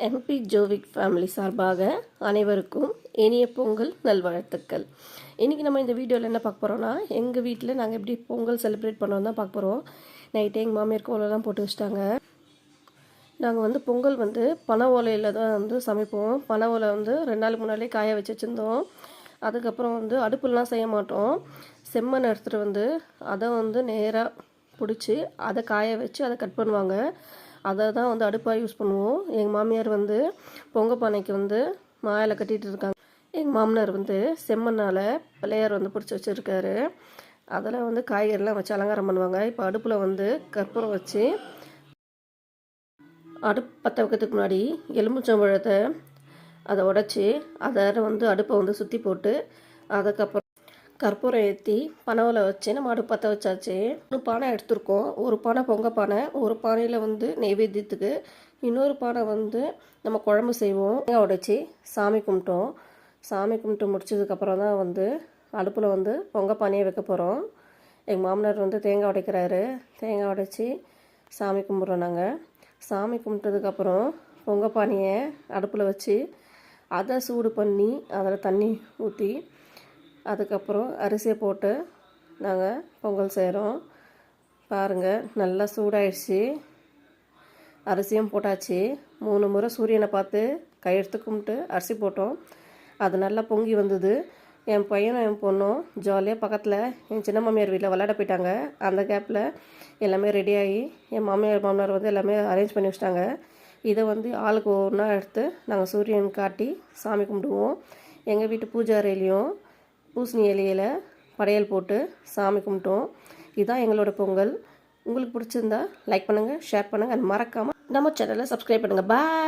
MP ஜோவிக் family சார்பாக அனைவருக்கும் இனிய பொங்கல் நல்வாழ்த்துக்கள். இன்றைக்கி நம்ம இந்த வீடியோவில் என்ன பார்க்க போகிறோன்னா, எங்கள் வீட்டில் நாங்கள் எப்படி பொங்கல் செலிப்ரேட் பண்ணோம் தான் பார்க்க போகிறோம். நைட்டே எங்கள் மாமியார் கோலெல்லாம் போட்டு வச்சுட்டாங்க. நாங்கள் பொங்கல் பனை ஓலையில் தான் சமைப்போம். பனை ஓலை 2 நாளுக்கு முன்னாடியே காய வச்சு வச்சுருந்தோம். அதுக்கப்புறம் அடுப்புலாம் செய்ய மாட்டோம். செம்மண் எடுத்துகிட்டு அதை நேராக பிடிச்சி அதை காய வச்சு அதை கட் பண்ணுவாங்க. அதை தான் அடுப்பாக யூஸ் பண்ணுவோம். எங்கள் மாமியார் பொங்கல் பானைக்கு மாயில கட்டிகிட்டு இருக்காங்க. எங்கள் மாமனார் செம்மண்ணால் பிள்ளையார் பிடிச்சி வச்சுருக்காரு. அதில் காய்கறிலாம் வச்சு அலங்காரம் பண்ணுவாங்க. இப்போ அடுப்பில் கற்பூரம் வச்சு அடுப்பு பற்ற வைக்கிறதுக்கு முன்னாடி எலுமிச்சம்பழத்தை அதை உடச்சி அதை அடுப்பை சுற்றி போட்டு அதுக்கப்புறம் கற்பூரம் ஏற்றி பனவில் வச்சு நம்ம அடுப்பு பற்ற வச்சாச்சு. ஒரு பானை எடுத்துருக்கோம். ஒரு பானை பொங்க பானை, ஒரு பானையில் நெய்வேத்தியத்துக்கு, இன்னொரு பானை நம்ம குழம்பு செய்வோம். தேங்காய் உடைச்சி சாமி கும்பிட்டோம். சாமி கும்பிட்டு முடிச்சதுக்கப்புறம் தான் அடுப்பில் பொங்க பானையை வைக்க போகிறோம். எங்கள் மாமனார் தேங்காய் உடைக்கிறாரு. தேங்காய் உடைச்சி சாமி கும்பிட்றோம். நாங்கள் சாமி கும்பிட்டதுக்கப்புறம் பொங்க பானையை அடுப்பில் வச்சு அதை சூடு பண்ணி அதில் தண்ணி ஊற்றி அதுக்கப்புறம் அரிசியை போட்டு நாங்கள் பொங்கல் செய்கிறோம். பாருங்கள், நல்லா சூடாயிடுச்சு. அரிசியும் போட்டாச்சு. 3 முறை சூரியனை பார்த்து கையெடுத்து கும்பிட்டு அரிசி போட்டோம். அது நல்லா பொங்கி வந்தது. என் பையனும் என் பொண்ணும் ஜாலியாக பக்கத்தில் என் சின்ன மாமியார் வீட்டில் விளையாட போயிட்டாங்க. அந்த கேப்பில் எல்லாமே ரெடியாகி என் மாமனார் எல்லாமே அரேஞ்ச் பண்ணி வச்சிட்டாங்க. இதை ஆளுக்கு ஒன்றா எடுத்து நாங்கள் சூரியன் காட்டி சாமி கும்பிடுவோம். எங்கள் வீட்டு பூஜை அறையிலையும் பூசணி இலையில் படையல் போட்டு சாமி கும்பிட்டோம். இதுதான் எங்களோட பொங்கல். உங்களுக்கு பிடிச்சிருந்தா லைக் பண்ணுங்கள், ஷேர் பண்ணுங்கள், மறக்காமல் நம்ம சேனலை சப்ஸ்கிரைப் பண்ணுங்கள். பாய்.